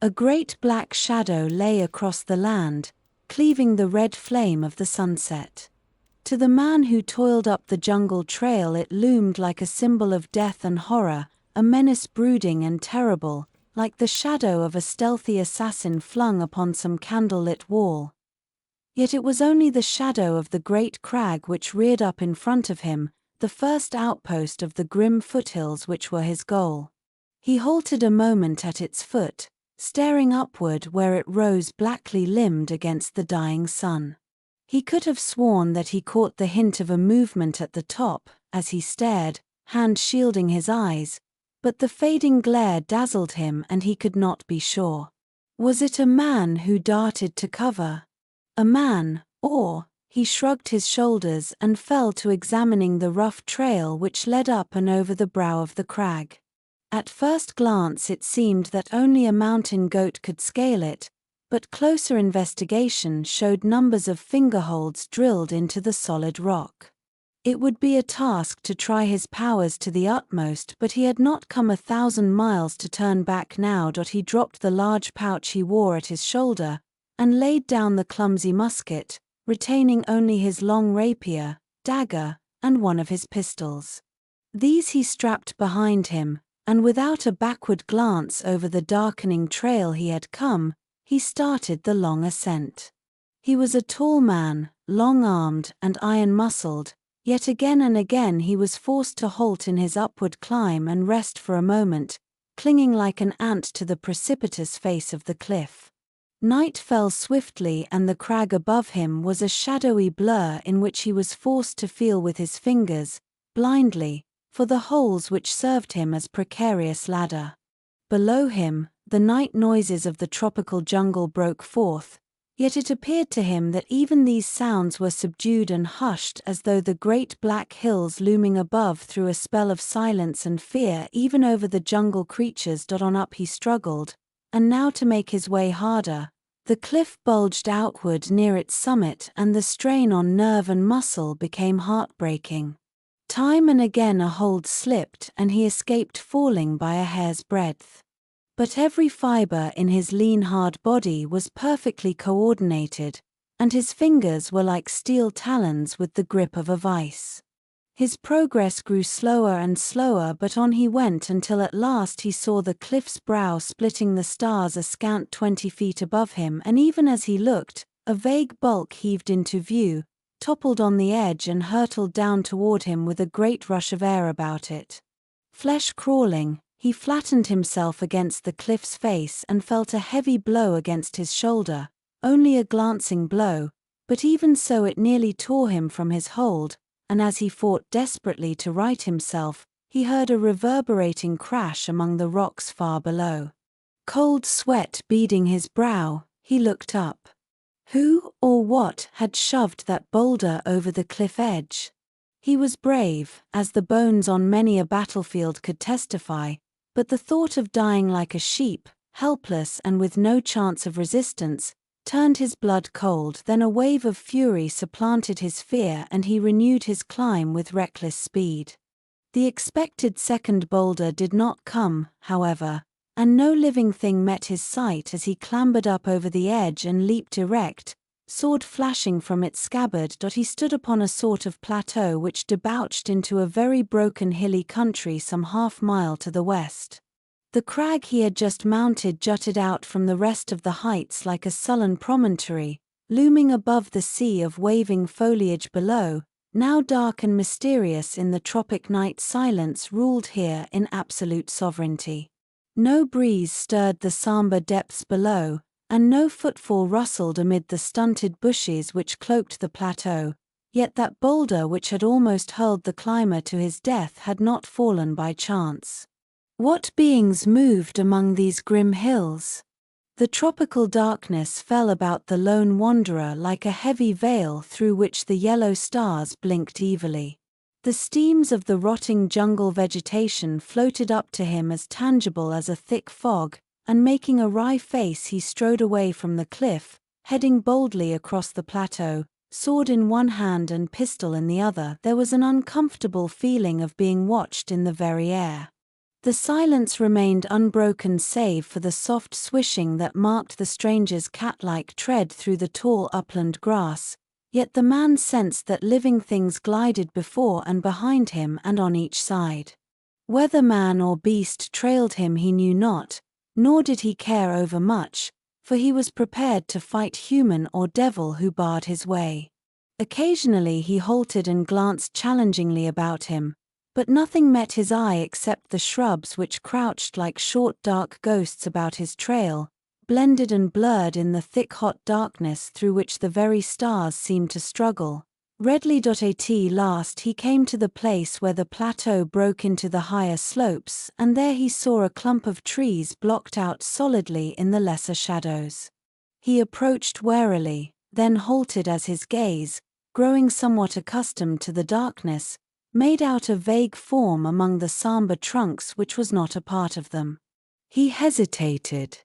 A great black shadow lay across the land, cleaving the red flame of the sunset. To the man who toiled up the jungle trail it loomed like a symbol of death and horror, a menace brooding and terrible, like the shadow of a stealthy assassin flung upon some candlelit wall. Yet it was only the shadow of the great crag which reared up in front of him, the first outpost of the grim foothills which were his goal. He halted a moment at its foot, staring upward where it rose blackly limbed against the dying sun. He could have sworn that he caught the hint of a movement at the top, as he stared, hand shielding his eyes, but the fading glare dazzled him and he could not be sure. Was it a man who darted to cover? A man, or— He shrugged his shoulders and fell to examining the rough trail which led up and over the brow of the crag. At first glance it seemed that only a mountain goat could scale it, but closer investigation showed numbers of fingerholds drilled into the solid rock. It would be a task to try his powers to the utmost, but he had not come 1,000 miles to turn back now. He dropped the large pouch he wore at his shoulder, and laid down the clumsy musket, retaining only his long rapier, dagger, and one of his pistols. These he strapped behind him, and without a backward glance over the darkening trail he had come, he started the long ascent. He was a tall man, long-armed and iron-muscled, yet again and again he was forced to halt in his upward climb and rest for a moment, clinging like an ant to the precipitous face of the cliff. Night fell swiftly and the crag above him was a shadowy blur in which he was forced to feel with his fingers, blindly, for the holes which served him as precarious ladder. Below him, the night noises of the tropical jungle broke forth, yet it appeared to him that even these sounds were subdued and hushed as though the great black hills looming above threw a spell of silence and fear even over the jungle creatures. On up he struggled, and now to make his way harder, the cliff bulged outward near its summit and the strain on nerve and muscle became heartbreaking. Time and again a hold slipped and he escaped falling by a hair's breadth. But every fiber in his lean hard body was perfectly coordinated, and his fingers were like steel talons with the grip of a vice. His progress grew slower and slower, but on he went until at last he saw the cliff's brow splitting the stars a scant 20 feet above him, and even as he looked, a vague bulk heaved into view, toppled on the edge and hurtled down toward him with a great rush of air about it. Flesh crawling, he flattened himself against the cliff's face and felt a heavy blow against his shoulder, only a glancing blow, but even so it nearly tore him from his hold, and as he fought desperately to right himself, he heard a reverberating crash among the rocks far below. Cold sweat beading his brow, he looked up. Who or what had shoved that boulder over the cliff edge? He was brave, as the bones on many a battlefield could testify, but the thought of dying like a sheep, helpless and with no chance of resistance, turned his blood cold. Then a wave of fury supplanted his fear and he renewed his climb with reckless speed. The expected second boulder did not come, however, and no living thing met his sight as he clambered up over the edge and leaped erect, sword flashing from its scabbard. He stood upon a sort of plateau which debouched into a very broken hilly country some half-mile to the west. The crag he had just mounted jutted out from the rest of the heights like a sullen promontory, looming above the sea of waving foliage below. Now dark and mysterious in the tropic night, silence ruled here in absolute sovereignty. No breeze stirred the somber depths below, and no footfall rustled amid the stunted bushes which cloaked the plateau, yet that boulder which had almost hurled the climber to his death had not fallen by chance. What beings moved among these grim hills? The tropical darkness fell about the lone wanderer like a heavy veil through which the yellow stars blinked evilly. The steams of the rotting jungle vegetation floated up to him as tangible as a thick fog, and making a wry face he strode away from the cliff, heading boldly across the plateau, sword in one hand and pistol in the other. There was an uncomfortable feeling of being watched in the very air. The silence remained unbroken save for the soft swishing that marked the stranger's cat-like tread through the tall upland grass, yet the man sensed that living things glided before and behind him and on each side. Whether man or beast trailed him he knew not, nor did he care overmuch, for he was prepared to fight human or devil who barred his way. Occasionally he halted and glanced challengingly about him, but nothing met his eye except the shrubs which crouched like short dark ghosts about his trail, blended and blurred in the thick hot darkness through which the very stars seemed to struggle. At last he came to the place where the plateau broke into the higher slopes, and there he saw a clump of trees blocked out solidly in the lesser shadows. He approached warily, then halted as his gaze, growing somewhat accustomed to the darkness, made out a vague form among the somber trunks which was not a part of them. He hesitated.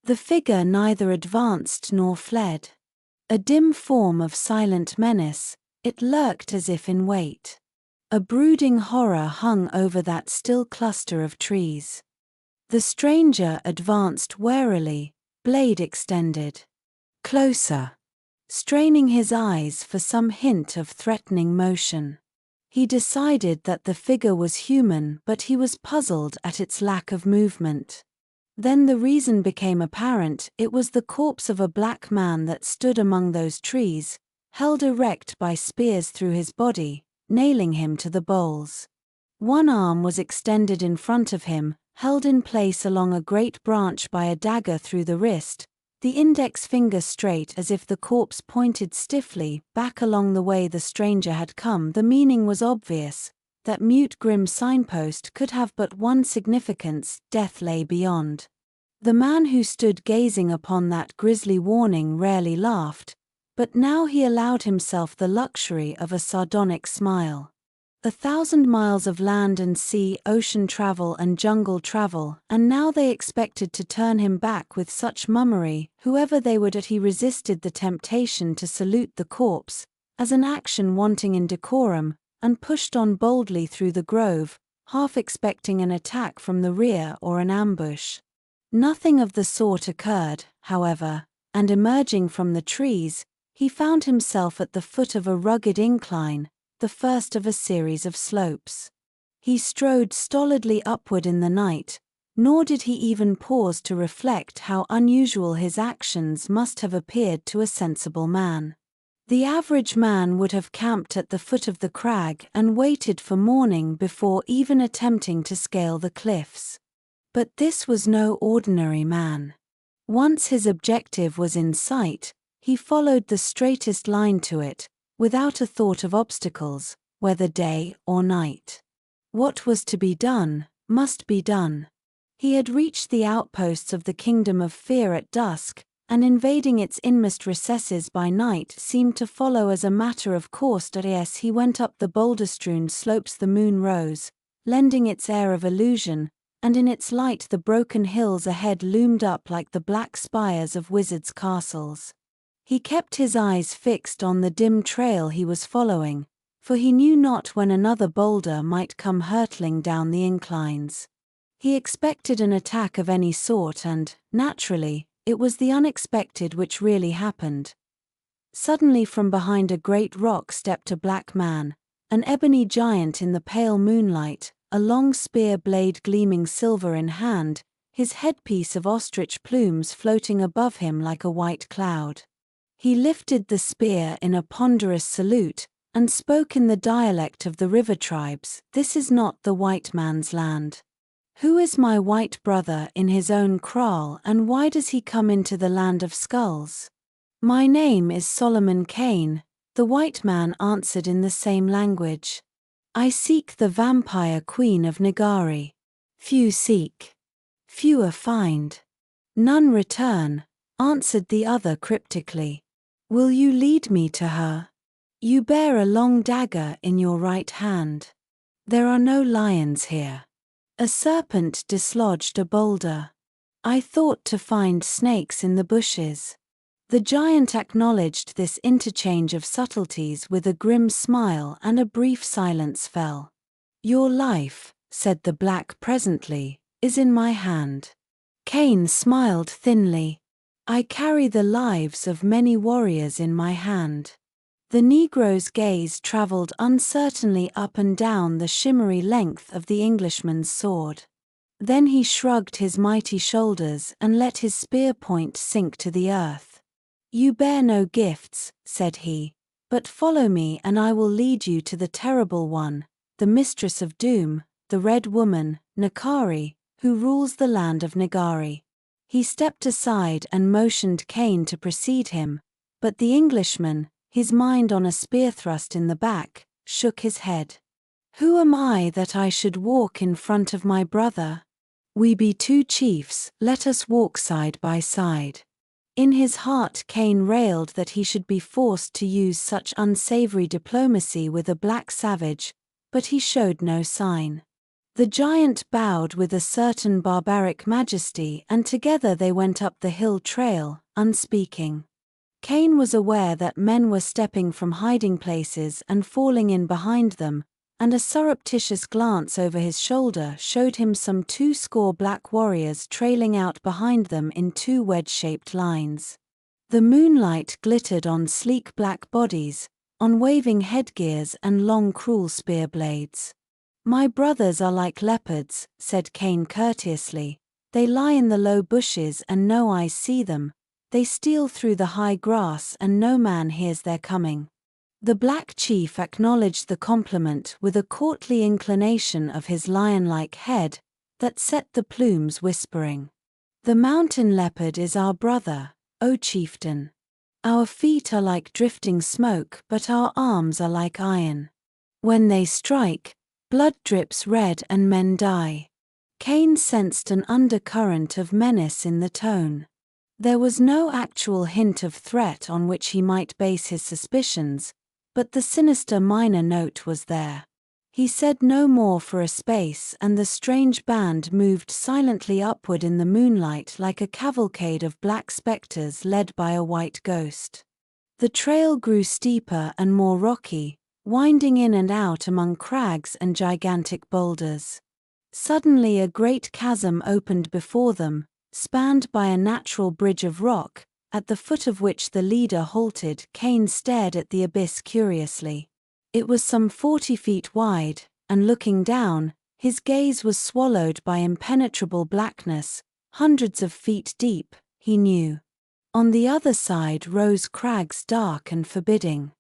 The figure neither advanced nor fled. A dim form of silent menace, it lurked as if in wait. A brooding horror hung over that still cluster of trees. The stranger advanced warily, blade extended. Closer. Straining his eyes for some hint of threatening motion. He decided that the figure was human, but he was puzzled at its lack of movement. Then the reason became apparent: it was the corpse of a black man that stood among those trees, held erect by spears through his body, nailing him to the boles. One arm was extended in front of him, held in place along a great branch by a dagger through the wrist, the index finger straight as if the corpse pointed stiffly back along the way the stranger had come. The meaning was obvious. That mute grim signpost could have but one significance: death lay beyond. The man who stood gazing upon that grisly warning rarely laughed, but now he allowed himself the luxury of a sardonic smile. 1,000 miles of land and sea, ocean travel and jungle travel, and now they expected to turn him back with such mummery, whoever they would. He resisted the temptation to salute the corpse, as an action wanting in decorum, and pushed on boldly through the grove, half expecting an attack from the rear or an ambush. Nothing of the sort occurred, however, and emerging from the trees, he found himself at the foot of a rugged incline, the first of a series of slopes. He strode stolidly upward in the night, nor did he even pause to reflect how unusual his actions must have appeared to a sensible man. The average man would have camped at the foot of the crag and waited for morning before even attempting to scale the cliffs. But this was no ordinary man. Once his objective was in sight, he followed the straightest line to it, without a thought of obstacles, whether day or night. What was to be done, must be done. He had reached the outposts of the kingdom of fear at dusk, and invading its inmost recesses by night seemed to follow as a matter of course. As he went up the boulder-strewn slopes the moon rose, lending its air of illusion, and in its light the broken hills ahead loomed up like the black spires of wizards' castles. He kept his eyes fixed on the dim trail he was following, for he knew not when another boulder might come hurtling down the inclines. He expected an attack of any sort and, naturally, it was the unexpected which really happened. Suddenly from behind a great rock stepped a black man, an ebony giant in the pale moonlight, a long spear blade gleaming silver in hand, his headpiece of ostrich plumes floating above him like a white cloud. He lifted the spear in a ponderous salute, and spoke in the dialect of the river tribes. "This is not the white man's land. Who is my white brother in his own kraal, and why does he come into the land of skulls?" "My name is Solomon Kane," the white man answered in the same language. "I seek the vampire queen of Nagari. Few seek. Fewer find. None return," answered the other cryptically. "Will you lead me to her? You bear a long dagger in your right hand. There are no lions here." A serpent dislodged a boulder. "I thought to find snakes in the bushes." The giant acknowledged this interchange of subtleties with a grim smile, and a brief silence fell. "Your life," said the black presently, is in my hand. Cain smiled thinly. I carry the lives of many warriors in my hand. The Negro's gaze traveled uncertainly up and down the shimmery length of the Englishman's sword. Then he shrugged his mighty shoulders and let his spear point sink to the earth. You bear no gifts, said he, but follow me and I will lead you to the terrible one, the mistress of doom, the red woman, Nakari, who rules the land of Nagari. He stepped aside and motioned Cain to precede him, but the Englishman, his mind on a spear thrust in the back, shook his head. Who am I that I should walk in front of my brother? We be two chiefs, let us walk side by side. In his heart Cain railed that he should be forced to use such unsavory diplomacy with a black savage, but he showed no sign. The giant bowed with a certain barbaric majesty and together they went up the hill trail, unspeaking. Cain was aware that men were stepping from hiding places and falling in behind them, and a surreptitious glance over his shoulder showed him some 20 black warriors trailing out behind them in 2 wedge-shaped lines. The moonlight glittered on sleek black bodies, on waving headgears and long cruel spear blades. My brothers are like leopards, said Cain courteously. They lie in the low bushes and no eyes see them. They steal through the high grass and no man hears their coming. The black chief acknowledged the compliment with a courtly inclination of his lion-like head that set the plumes whispering. The mountain leopard is our brother, O chieftain. Our feet are like drifting smoke, but our arms are like iron. When they strike, blood drips red and men die. Cain sensed an undercurrent of menace in the tone. There was no actual hint of threat on which he might base his suspicions, but the sinister minor note was there. He said no more for a space and the strange band moved silently upward in the moonlight like a cavalcade of black specters led by a white ghost. The trail grew steeper and more rocky, winding in and out among crags and gigantic boulders. Suddenly a great chasm opened before them, spanned by a natural bridge of rock, at the foot of which the leader halted. Cain stared at the abyss curiously. It was some 40 feet wide, and looking down, his gaze was swallowed by impenetrable blackness, hundreds of feet deep, he knew. On the other side rose crags dark and forbidding.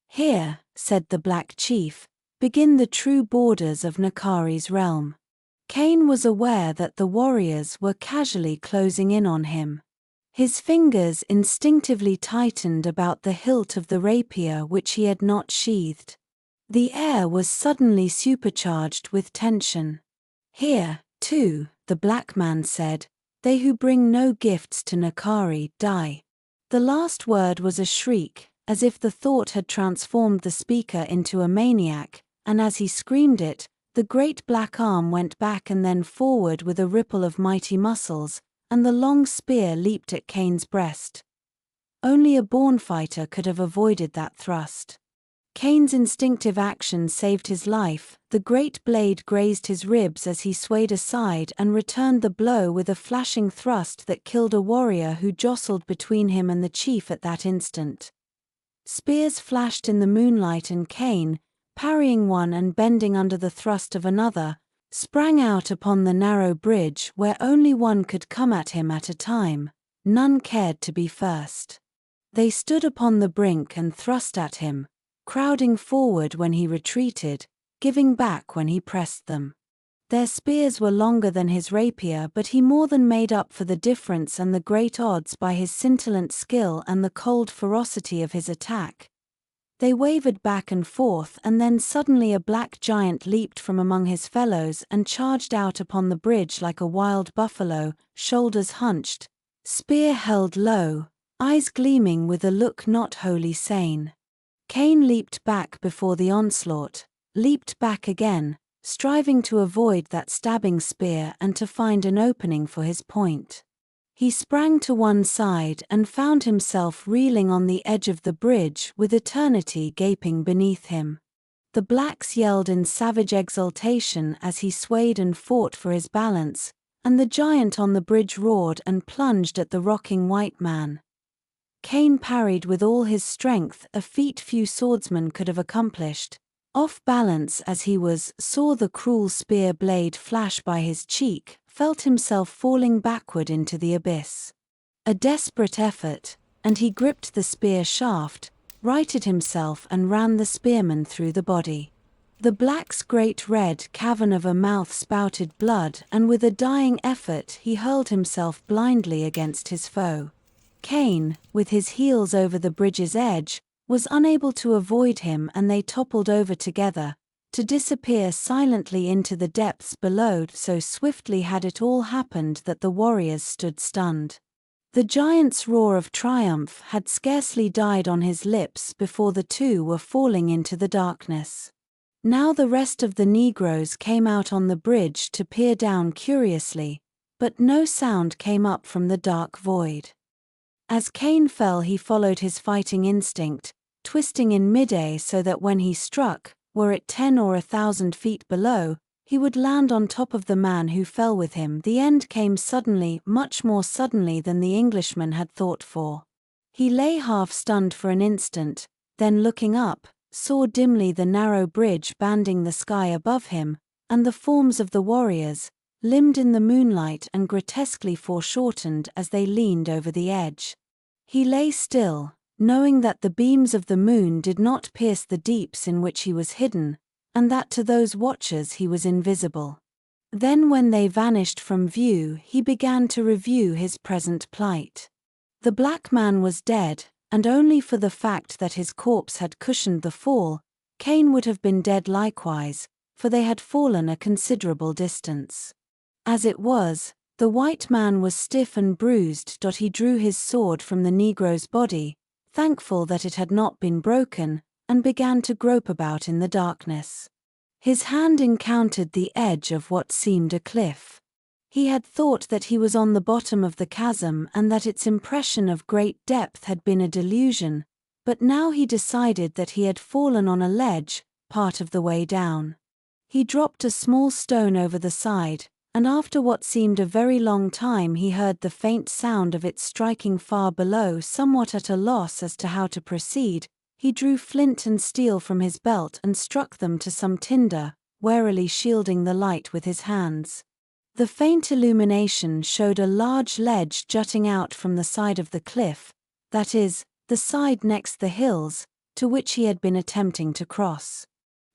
Here, said the black chief, begin the true borders of Nakari's realm. Cain was aware that the warriors were casually closing in on him. His fingers instinctively tightened about the hilt of the rapier which he had not sheathed. The air was suddenly supercharged with tension. Here, too, the black man said, they who bring no gifts to Nakari die. The last word was a shriek, as if the thought had transformed the speaker into a maniac, and as he screamed it, the great black arm went back and then forward with a ripple of mighty muscles, and the long spear leaped at Cain's breast. Only a born fighter could have avoided that thrust. Cain's instinctive action saved his life. The great blade grazed his ribs as he swayed aside and returned the blow with a flashing thrust that killed a warrior who jostled between him and the chief at that instant. Spears flashed in the moonlight and Cain, parrying one and bending under the thrust of another, sprang out upon the narrow bridge where only one could come at him at a time. None cared to be first. They stood upon the brink and thrust at him, crowding forward when he retreated, giving back when he pressed them. Their spears were longer than his rapier, but he more than made up for the difference and the great odds by his scintillant skill and the cold ferocity of his attack. They wavered back and forth, and then suddenly a black giant leaped from among his fellows and charged out upon the bridge like a wild buffalo, shoulders hunched, spear held low, eyes gleaming with a look not wholly sane. Cain leaped back before the onslaught, leaped back again, striving to avoid that stabbing spear and to find an opening for his point. He sprang to one side and found himself reeling on the edge of the bridge with eternity gaping beneath him. The blacks yelled in savage exultation as he swayed and fought for his balance, and the giant on the bridge roared and plunged at the rocking white man. Cain parried with all his strength, a feat few swordsmen could have accomplished. Off balance as he was, saw the cruel spear blade flash by his cheek, felt himself falling backward into the abyss. A desperate effort, and he gripped the spear shaft, righted himself and ran the spearman through the body. The black's great red cavern of a mouth spouted blood, and with a dying effort he hurled himself blindly against his foe. Cain, with his heels over the bridge's edge, was unable to avoid him, and they toppled over together, to disappear silently into the depths below. So swiftly had it all happened that the warriors stood stunned. The giant's roar of triumph had scarcely died on his lips before the two were falling into the darkness. Now the rest of the Negroes came out on the bridge to peer down curiously, but no sound came up from the dark void. As Cain fell, he followed his fighting instinct, twisting in midair so that when he struck, were it 10 or 1,000 feet below, he would land on top of the man who fell with him. The end came suddenly, much more suddenly than the Englishman had thought for. He lay half-stunned for an instant, then looking up, saw dimly the narrow bridge banding the sky above him, and the forms of the warriors, limned in the moonlight and grotesquely foreshortened as they leaned over the edge. He lay still, knowing that the beams of the moon did not pierce the deeps in which he was hidden, and that to those watchers he was invisible. Then when they vanished from view, he began to review his present plight. The black man was dead, and only for the fact that his corpse had cushioned the fall, Cain would have been dead likewise, for they had fallen a considerable distance. As it was, the white man was stiff and bruised. He drew his sword from the Negro's body, thankful that it had not been broken, and began to grope about in the darkness. His hand encountered the edge of what seemed a cliff. He had thought that he was on the bottom of the chasm and that its impression of great depth had been a delusion, but now he decided that he had fallen on a ledge, part of the way down. He dropped a small stone over the side, and after what seemed a very long time he heard the faint sound of it striking far below. Somewhat at a loss as to how to proceed, he drew flint and steel from his belt and struck them to some tinder, warily shielding the light with his hands. The faint illumination showed a large ledge jutting out from the side of the cliff, that is, the side next the hills, to which he had been attempting to cross.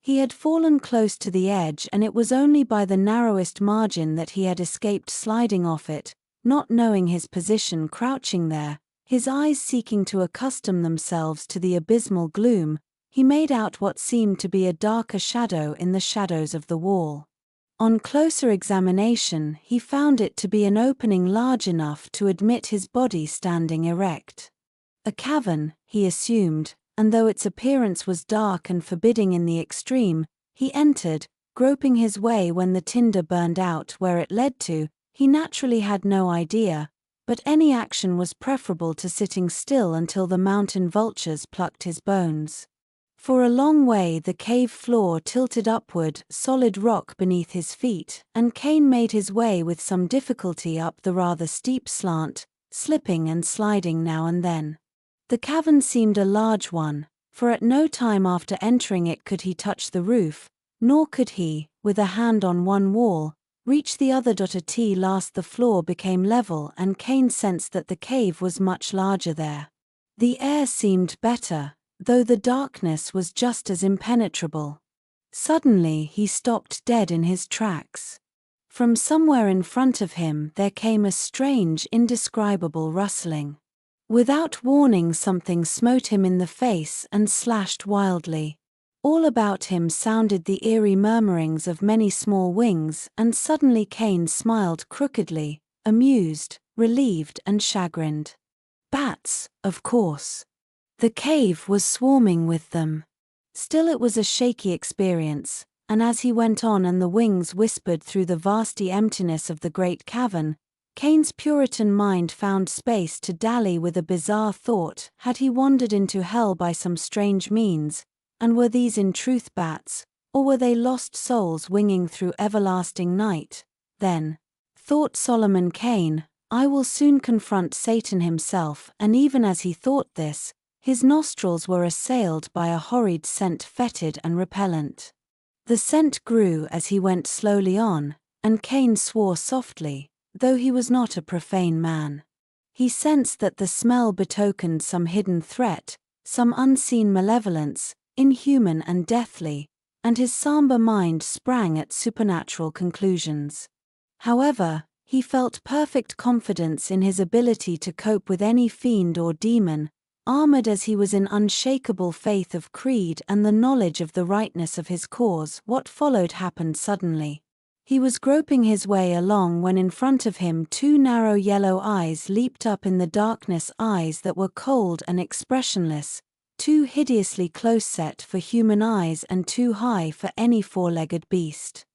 He had fallen close to the edge, and it was only by the narrowest margin that he had escaped sliding off it. Not knowing his position, crouching there, his eyes seeking to accustom themselves to the abysmal gloom, he made out what seemed to be a darker shadow in the shadows of the wall. On closer examination, he found it to be an opening large enough to admit his body standing erect. A cavern, he assumed, and though its appearance was dark and forbidding in the extreme, he entered, groping his way. When the tinder burned out where it led to, he naturally had no idea, but any action was preferable to sitting still until the mountain vultures plucked his bones. For a long way the cave floor tilted upward, solid rock beneath his feet, and Cain made his way with some difficulty up the rather steep slant, slipping and sliding now and then. The cavern seemed a large one, for at no time after entering it could he touch the roof, nor could he, with a hand on one wall, reach the other. At last the floor became level, and Cain sensed that the cave was much larger there. The air seemed better, though the darkness was just as impenetrable. Suddenly he stopped dead in his tracks. From somewhere in front of him there came a strange, indescribable rustling. Without warning, something smote him in the face and slashed wildly. All about him sounded the eerie murmurings of many small wings, and suddenly Cain smiled crookedly, amused, relieved and chagrined. Bats, of course. The cave was swarming with them. Still, it was a shaky experience, and as he went on and the wings whispered through the vasty emptiness of the great cavern, Cain's Puritan mind found space to dally with a bizarre thought. Had he wandered into hell by some strange means, And were these in truth bats, or were they lost souls winging through everlasting night? Then, thought Solomon Kane, I will soon confront Satan himself, and even as he thought this, his nostrils were assailed by a horrid scent, fetid and repellent. The scent grew as he went slowly on, and Cain swore softly, though he was not a profane man. He sensed that the smell betokened some hidden threat, some unseen malevolence, inhuman and deathly, and his somber mind sprang at supernatural conclusions. However, he felt perfect confidence in his ability to cope with any fiend or demon, armored as he was in unshakable faith of creed and the knowledge of the rightness of his cause. What followed happened suddenly. He was groping his way along when in front of him two narrow yellow eyes leaped up in the darkness, eyes that were cold and expressionless, too hideously close-set for human eyes and too high for any four-legged beast.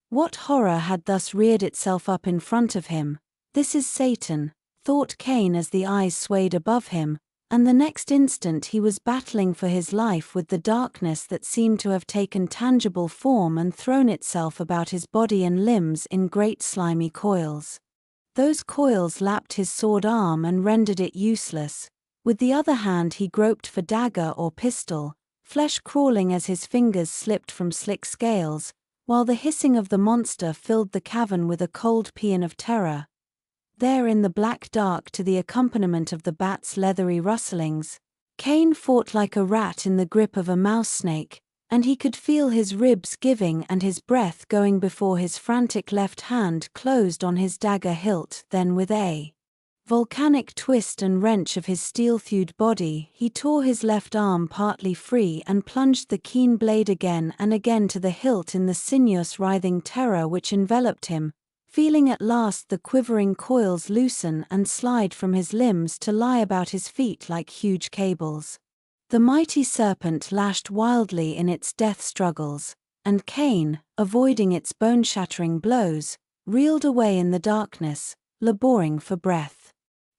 What horror had thus reared itself up in front of him? This is Satan, thought Cain as the eyes swayed above him, and the next instant he was battling for his life with the darkness that seemed to have taken tangible form and thrown itself about his body and limbs in great slimy coils. Those coils lapped his sword arm and rendered it useless. With the other hand he groped for dagger or pistol, flesh crawling as his fingers slipped from slick scales, while the hissing of the monster filled the cavern with a cold paean of terror. There in the black dark, to the accompaniment of the bat's leathery rustlings, Cain fought like a rat in the grip of a mouse snake, and he could feel his ribs giving and his breath going before his frantic left hand closed on his dagger hilt. Then with a volcanic twist and wrench of his steel-thewed body, he tore his left arm partly free and plunged the keen blade again and again to the hilt in the sinuous writhing terror which enveloped him, feeling at last the quivering coils loosen and slide from his limbs to lie about his feet like huge cables. The mighty serpent lashed wildly in its death struggles, and Cain, avoiding its bone-shattering blows, reeled away in the darkness, laboring for breath.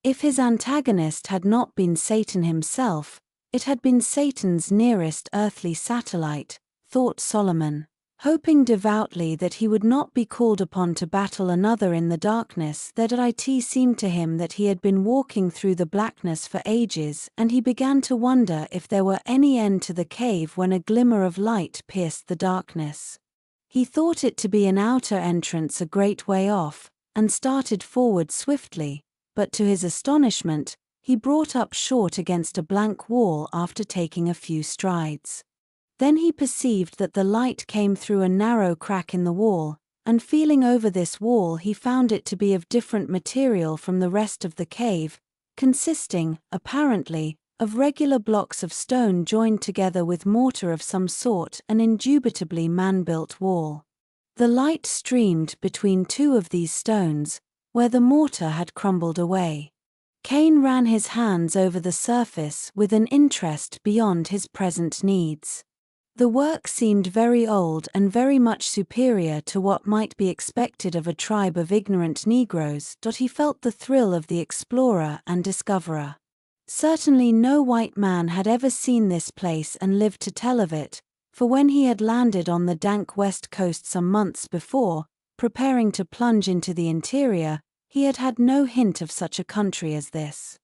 If his antagonist had not been Satan himself, it had been Satan's nearest earthly satellite, thought Solomon, hoping devoutly that he would not be called upon to battle another in the darkness. That it seemed to him that he had been walking through the blackness for ages, and he began to wonder if there were any end to the cave when a glimmer of light pierced the darkness. He thought it to be an outer entrance a great way off, and started forward swiftly, but to his astonishment, he brought up short against a blank wall after taking a few strides. Then he perceived that the light came through a narrow crack in the wall, and feeling over this wall he found it to be of different material from the rest of the cave, consisting, apparently, of regular blocks of stone joined together with mortar of some sort, an indubitably man-built wall. The light streamed between two of these stones, where the mortar had crumbled away. Cain ran his hands over the surface with an interest beyond his present needs. The work seemed very old and very much superior to what might be expected of a tribe of ignorant Negroes. He felt the thrill of the explorer and discoverer. Certainly no white man had ever seen this place and lived to tell of it, for when he had landed on the dank west coast some months before, preparing to plunge into the interior, he had had no hint of such a country as this.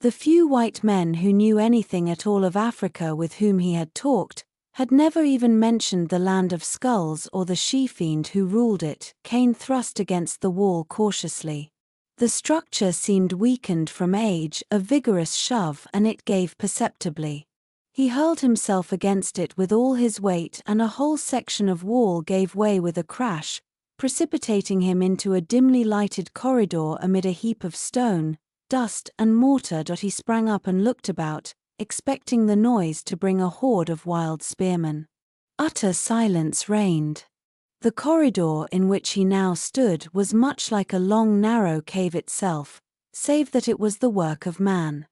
The few white men who knew anything at all of Africa with whom he had talked, had never even mentioned the land of skulls or the she-fiend who ruled it. Cain thrust against the wall cautiously. The structure seemed weakened from age, a vigorous shove, and it gave perceptibly. He hurled himself against it with all his weight, and a whole section of wall gave way with a crash, precipitating him into a dimly lighted corridor amid a heap of stone, dust, and mortar. He sprang up and looked about, expecting the noise to bring a horde of wild spearmen. Utter silence reigned. The corridor in which he now stood was much like a long narrow cave itself, save that it was the work of man.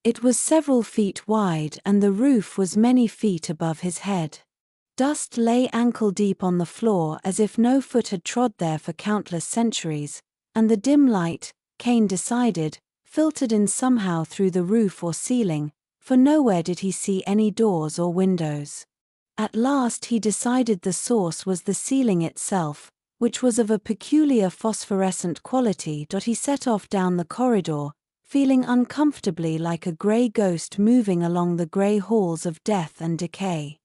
It was several feet wide and the roof was many feet above his head. Dust lay ankle-deep on the floor as if no foot had trod there for countless centuries, and the dim light, Cain decided, filtered in somehow through the roof or ceiling, for nowhere did he see any doors or windows. At last he decided the source was the ceiling itself, which was of a peculiar phosphorescent quality. He set off down the corridor, feeling uncomfortably like a grey ghost moving along the grey halls of death and decay.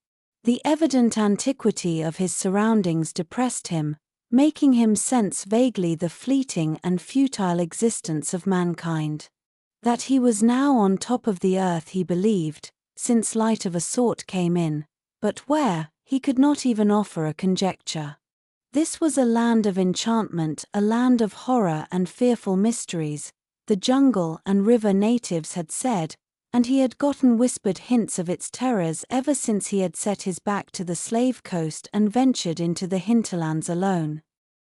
The evident antiquity of his surroundings depressed him, making him sense vaguely the fleeting and futile existence of mankind. That he was now on top of the earth he believed, since light of a sort came in, but where, he could not even offer a conjecture. This was a land of enchantment, a land of horror and fearful mysteries, the jungle and river natives had said, and he had gotten whispered hints of its terrors ever since he had set his back to the slave coast and ventured into the hinterlands alone.